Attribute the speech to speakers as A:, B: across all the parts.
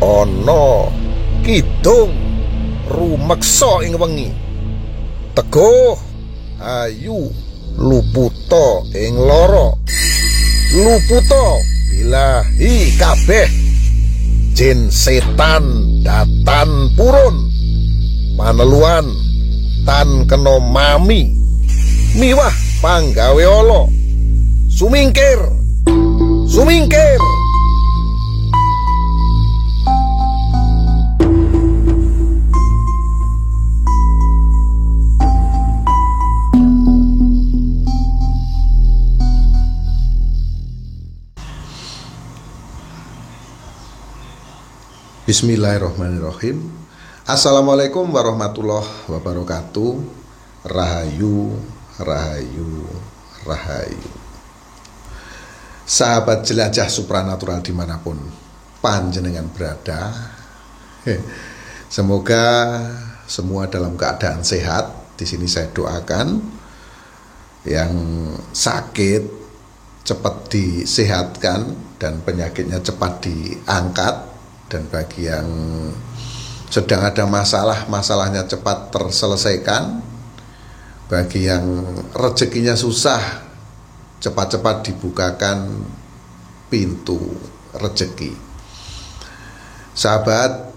A: Ana kidung rumeksa ing wengi, teguh ayu luputa ing lara, luputa bilahi kabeh, jin setan datan purun, paneluan tan kena mami, miwah panggawe ala, sumingkir sumingkir.
B: Bismillahirrahmanirrahim. Assalamualaikum warahmatullahi wabarakatuh. Rahayu, rahayu, rahayu. Sahabat jelajah supranatural dimanapun panjenengan berada, semoga semua dalam keadaan sehat. Di sini saya doakan yang sakit cepat disehatkan dan penyakitnya cepat diangkat. Dan bagi yang sedang ada masalah, masalahnya cepat terselesaikan. Bagi yang rezekinya susah, cepat-cepat dibukakan pintu rezeki. Sahabat,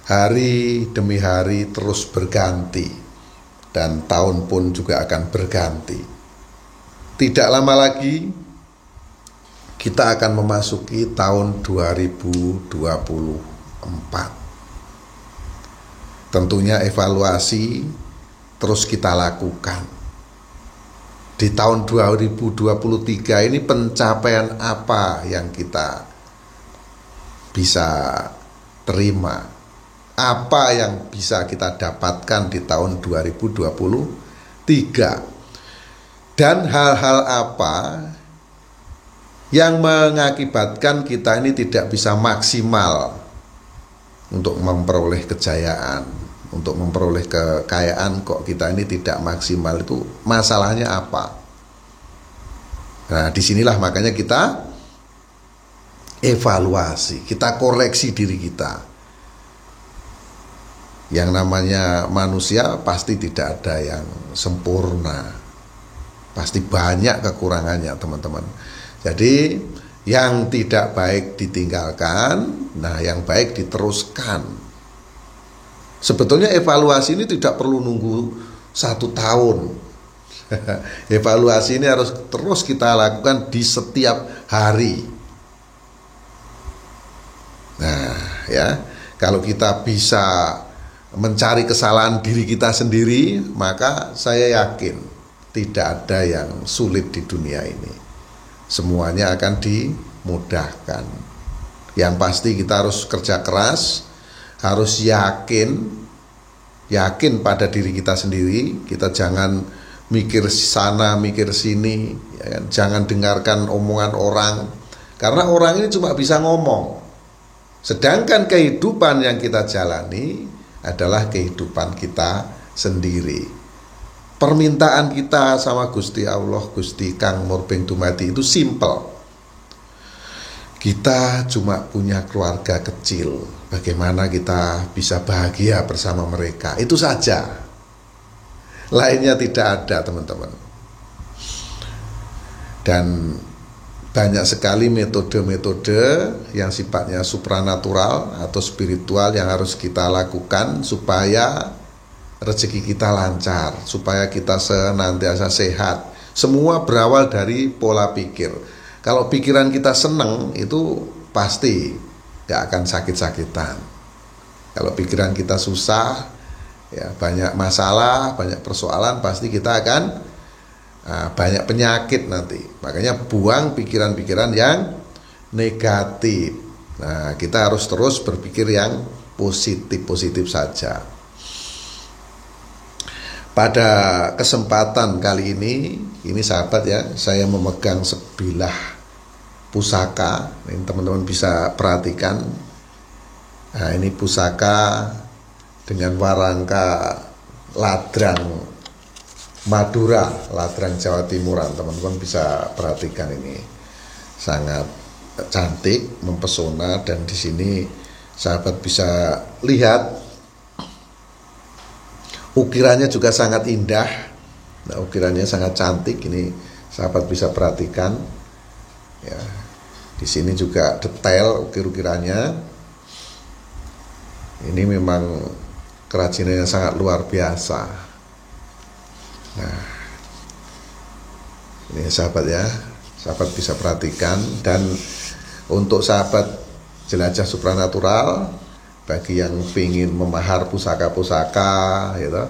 B: hari demi hari terus berganti, dan tahun pun juga akan berganti. Tidak lama lagi kita akan memasuki tahun 2024. Tentunya evaluasi terus kita lakukan. Di tahun 2023 ini pencapaian apa yang kita bisa terima? Apa yang bisa kita dapatkan di tahun 2023? Dan hal-hal apa yang mengakibatkan kita ini tidak bisa maksimal untuk memperoleh kejayaan, untuk memperoleh kekayaan, kok kita ini tidak maksimal, itu masalahnya apa? Nah, disinilah makanya kita evaluasi, kita koreksi diri kita. Yang namanya manusia pasti tidak ada yang sempurna, pasti banyak kekurangannya, teman-teman. Jadi yang tidak baik ditinggalkan, nah yang baik diteruskan. Sebetulnya evaluasi ini tidak perlu nunggu 1 tahun. Evaluasi ini harus terus kita lakukan di setiap hari. Nah ya, kalau kita bisa mencari kesalahan diri kita sendiri, maka saya yakin tidak ada yang sulit di dunia ini. Semuanya akan dimudahkan. Yang pasti kita harus kerja keras, harus yakin pada diri kita sendiri. Kita jangan mikir sana, mikir sini, ya kan? Jangan dengarkan omongan orang, karena orang ini cuma bisa ngomong. Sedangkan kehidupan yang kita jalani adalah kehidupan kita sendiri. Permintaan kita sama Gusti Allah, Gusti Kang Murbeng Dumadi itu simple. Kita cuma punya keluarga kecil, bagaimana kita bisa bahagia bersama mereka, itu saja. Lainnya tidak ada, teman-teman. Dan banyak sekali metode-metode yang sifatnya supranatural atau spiritual yang harus kita lakukan supaya rezeki kita lancar, supaya kita senantiasa sehat. Semua berawal dari pola pikir. Kalau pikiran kita senang, itu pasti gak akan sakit-sakitan. Kalau pikiran kita susah, ya banyak masalah, banyak persoalan, pasti kita akan banyak penyakit nanti. Makanya buang pikiran-pikiran yang negatif. Nah, kita harus terus berpikir yang positif-positif saja. Pada kesempatan kali ini sahabat ya, saya memegang sebilah pusaka. Ini teman-teman bisa perhatikan. Nah, ini pusaka dengan warangka ladrang Madura, ladrang Jawa Timuran. Teman-teman bisa perhatikan, ini sangat cantik, mempesona, dan di sini sahabat bisa lihat ukirannya juga sangat indah. Nah, ukirannya sangat cantik, ini sahabat bisa perhatikan ya. Di sini juga detail ukir-ukirannya. Ini memang kerajinannya sangat luar biasa. Nah, ini sahabat ya, sahabat bisa perhatikan. Dan untuk sahabat jelajah supranatural, bagi yang ingin memahar pusaka-pusaka gitu,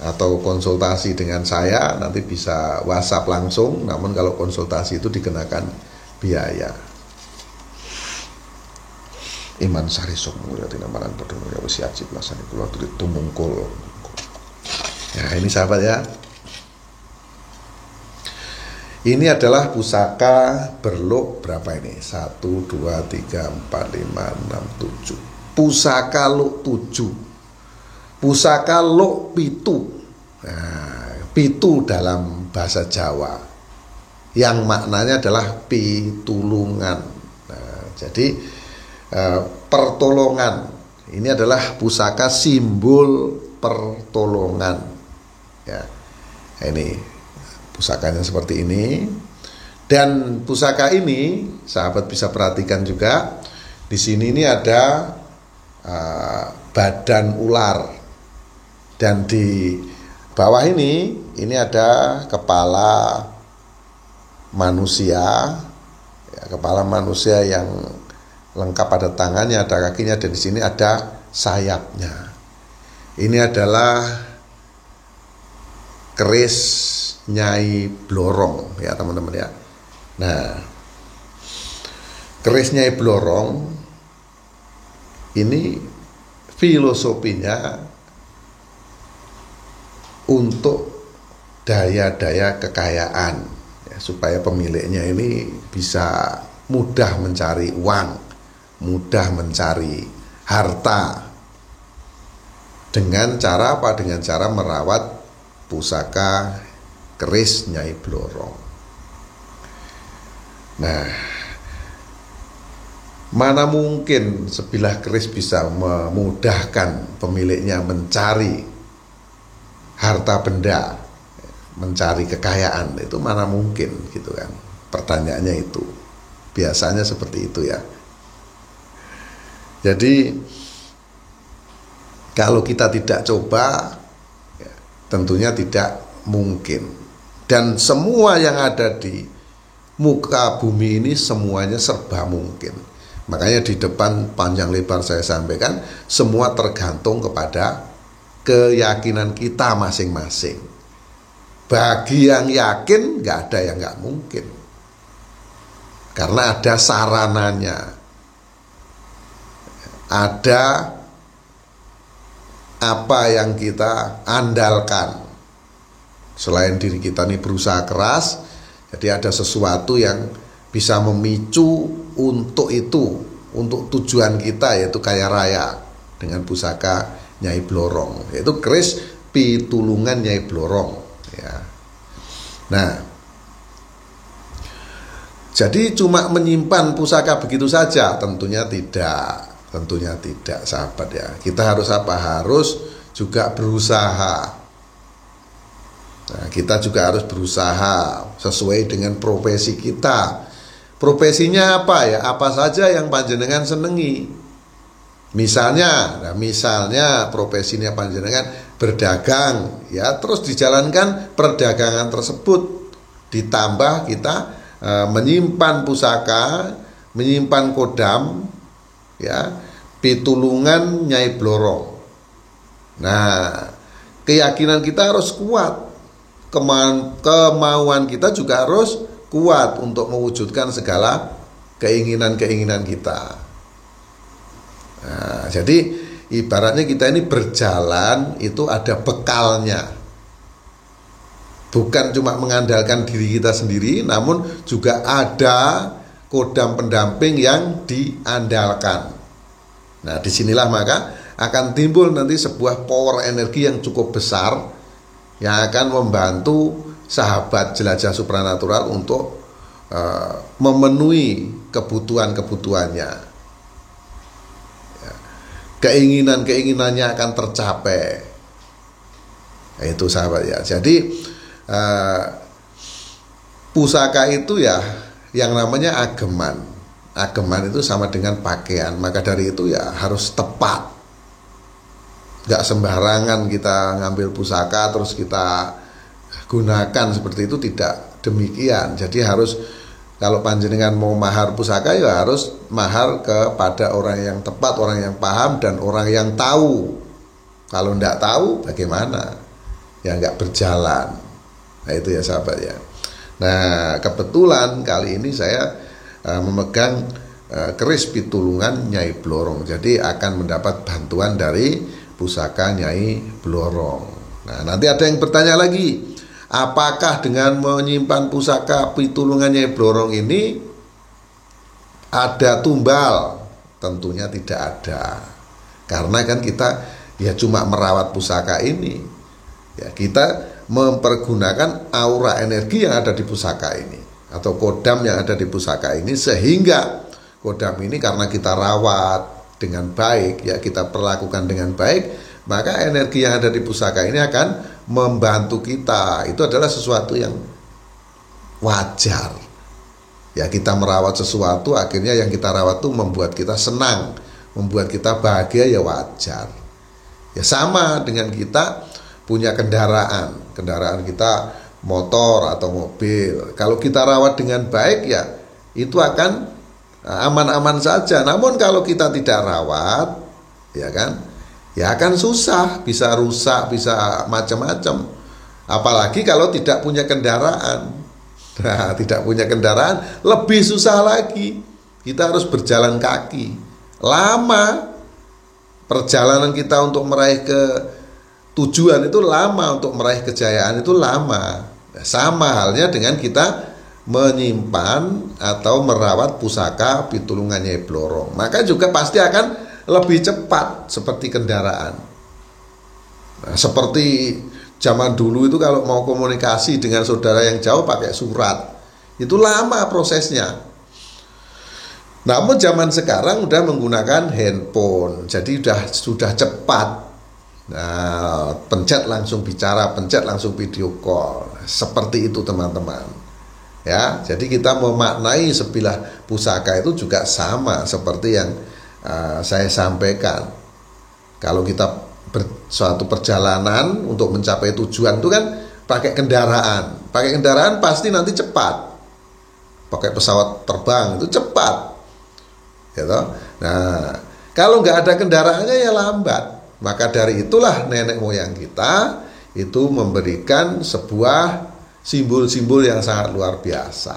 B: atau konsultasi dengan saya, nanti bisa WhatsApp langsung. Namun kalau konsultasi itu dikenakan biaya. Iman sari sok mulia tinamaran pedunung ya wis ajib lasane kula turi tumungkul. Nah, ini sahabat ya. Ini adalah pusaka berluk berapa ini? 1 2 3 4 5 6 7. Pusaka luk 7, pusaka luk pitu. Nah, pitu dalam bahasa Jawa yang maknanya adalah pitulungan. Nah, jadi pertolongan ini adalah pusaka simbol pertolongan ya. Ini pusakanya seperti ini. Dan pusaka ini sahabat bisa perhatikan juga, di sini ini ada badan ular, dan di bawah ini ada kepala manusia ya, kepala manusia yang lengkap, ada tangannya, ada kakinya, dan di sini ada sayapnya. Ini adalah keris Nyai Blorong ya teman-teman ya. Nah, keris Nyai Blorong ini filosofinya untuk daya-daya kekayaan ya, supaya pemiliknya ini bisa mudah mencari uang, mudah mencari harta. Dengan cara apa? Dengan cara merawat pusaka keris Nyai Blorong. Nah, mana mungkin sebilah keris bisa memudahkan pemiliknya mencari harta benda, mencari kekayaan? Itu mana mungkin gitu kan. Pertanyaannya itu. Biasanya seperti itu ya. Jadi kalau kita tidak coba ya, tentunya tidak mungkin. Dan semua yang ada di muka bumi ini semuanya serba mungkin. Makanya di depan panjang lebar saya sampaikan, semua tergantung kepada keyakinan kita masing-masing. Bagi yang yakin, nggak ada yang nggak mungkin. Karena ada sarananya. Ada apa yang kita andalkan. Selain diri kita ini berusaha keras, jadi ada sesuatu yang bisa memicu untuk itu, untuk tujuan kita, yaitu kaya raya dengan pusaka Nyai Blorong, yaitu keris pitulungan Nyai Blorong ya. Nah, jadi cuma menyimpan pusaka begitu saja? Tentunya tidak sahabat ya. Kita harus apa? Harus juga berusaha. Nah, kita juga harus berusaha sesuai dengan profesi kita. Profesinya apa ya? Apa saja yang panjenengan senengi. Misalnya profesinya panjenengan berdagang, ya terus dijalankan perdagangan tersebut. Ditambah kita menyimpan pusaka, menyimpan kodam, ya pitulungan Nyai Blorong. Nah, keyakinan kita harus kuat. Kemauan kita juga harus kuat untuk mewujudkan segala keinginan-keinginan kita. Nah, jadi ibaratnya kita ini berjalan itu ada bekalnya. Bukan cuma mengandalkan diri kita sendiri, namun juga ada kodam pendamping yang diandalkan. Nah, disinilah maka akan timbul nanti sebuah power energi yang cukup besar yang akan membantu sahabat jelajah supranatural untuk memenuhi kebutuhan-kebutuhannya. Ya. keinginan-keinginannya akan tercapai. Itu sahabat ya. Jadi pusaka itu ya yang namanya ageman. Ageman itu sama dengan pakaian. Maka dari itu ya harus tepat. Gak sembarangan kita ngambil pusaka terus kita gunakan seperti itu, tidak demikian. Jadi harus, kalau panjenengan mau mahar pusaka ya harus mahar kepada orang yang tepat, orang yang paham dan orang yang tahu. Kalau tidak tahu bagaimana? Ya nggak berjalan. Nah itu ya sahabat ya. Nah kebetulan kali ini saya memegang keris pitulungan Nyai Blorong. Jadi akan mendapat bantuan dari pusaka Nyai Blorong. Nah nanti ada yang bertanya lagi, apakah dengan menyimpan pusaka pitulungan Nyai Blorong ini ada tumbal? Tentunya tidak ada. Karena kan kita ya cuma merawat pusaka ini. Ya, kita mempergunakan aura energi yang ada di pusaka ini atau kodam yang ada di pusaka ini, sehingga kodam ini karena kita rawat dengan baik, ya kita perlakukan dengan baik, maka energi yang ada di pusaka ini akan membantu kita. Itu adalah sesuatu yang wajar. Ya kita merawat sesuatu, akhirnya yang kita rawat itu membuat kita senang, membuat kita bahagia, ya wajar. Ya sama dengan kita punya kendaraan kita motor atau mobil. Kalau kita rawat dengan baik ya itu akan aman-aman saja. Namun kalau kita tidak rawat, ya kan, ya akan susah, bisa rusak, bisa macam-macam. Apalagi kalau tidak punya kendaraan. Nah, tidak punya kendaraan lebih susah lagi. Kita harus berjalan kaki. Lama perjalanan kita untuk meraih ke tujuan itu lama, untuk meraih kejayaan itu lama. Sama halnya dengan kita menyimpan atau merawat pusaka pitulungan Nyai Blorong, maka juga pasti akan lebih cepat seperti kendaraan. Nah, seperti zaman dulu itu kalau mau komunikasi dengan saudara yang jauh pakai surat, itu lama prosesnya. Namun zaman sekarang udah menggunakan handphone, jadi sudah cepat. Nah, pencet langsung bicara, pencet langsung video call. Seperti itu teman-teman. Ya, jadi kita memaknai sebilah pusaka itu juga sama seperti yang saya sampaikan. Kalau kita suatu perjalanan untuk mencapai tujuan itu kan pakai kendaraan. Pakai kendaraan pasti nanti cepat. Pakai pesawat terbang itu cepat. Gitu. Nah, kalau nggak ada kendaraannya ya lambat. Maka dari itulah nenek moyang kita itu memberikan sebuah simbol-simbol yang sangat luar biasa,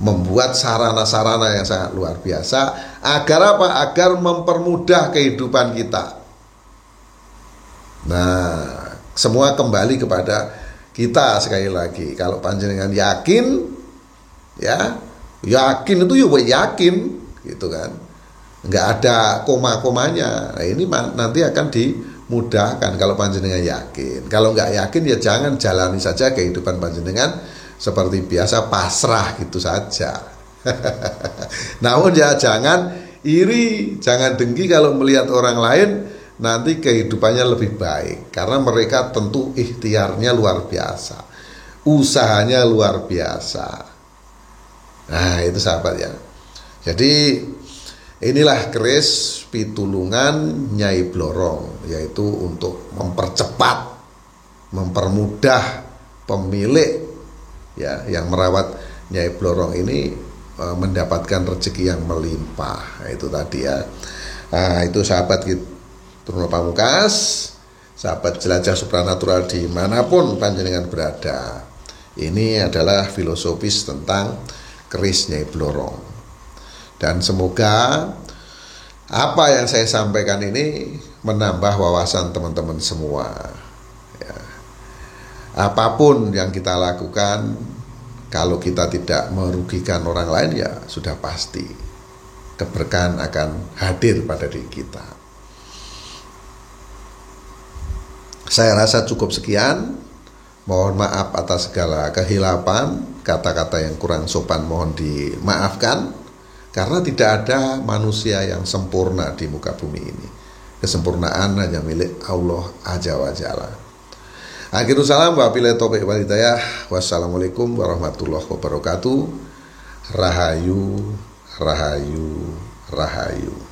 B: membuat sarana-sarana yang sangat luar biasa. Agar apa? Agar mempermudah kehidupan kita. Nah, semua kembali kepada kita sekali lagi. Kalau panjenengan yakin, ya yakin itu ya yakin, gitu kan. Nggak ada koma-komanya. Nah, ini nanti akan dimudahkan kalau panjenengan yakin. Kalau nggak yakin ya jangan, jalani saja kehidupan panjenengan seperti biasa, pasrah gitu saja. Namun ya jangan iri, jangan dengki kalau melihat orang lain nanti kehidupannya lebih baik, karena mereka tentu ikhtiarnya luar biasa, usahanya luar biasa. Nah itu sahabat ya. Jadi inilah keris pitulungan Nyai Blorong, yaitu untuk mempercepat, mempermudah pemilik ya yang merawat Nyai Blorong ini mendapatkan rezeki yang melimpah. Nah, itu tadi ya. Nah, itu sahabat Truno Pamungkas, sahabat jelajah supranatural dimanapun panjenengan berada. Ini adalah filosofis tentang keris Nyai Blorong. Dan semoga apa yang saya sampaikan ini menambah wawasan teman-teman semua. Ya. Apapun yang kita lakukan, kalau kita tidak merugikan orang lain, ya sudah pasti keberkahan akan hadir pada diri kita. Saya rasa cukup sekian. Mohon maaf atas segala kehilapan, kata-kata yang kurang sopan mohon dimaafkan. Karena tidak ada manusia yang sempurna di muka bumi ini. Kesempurnaan hanya milik Allah Azza wa Jalla. Akhirul salam wa billahi taufiq wal hidayah. Wassalamualaikum warahmatullahi wabarakatuh. Rahayu, rahayu, rahayu.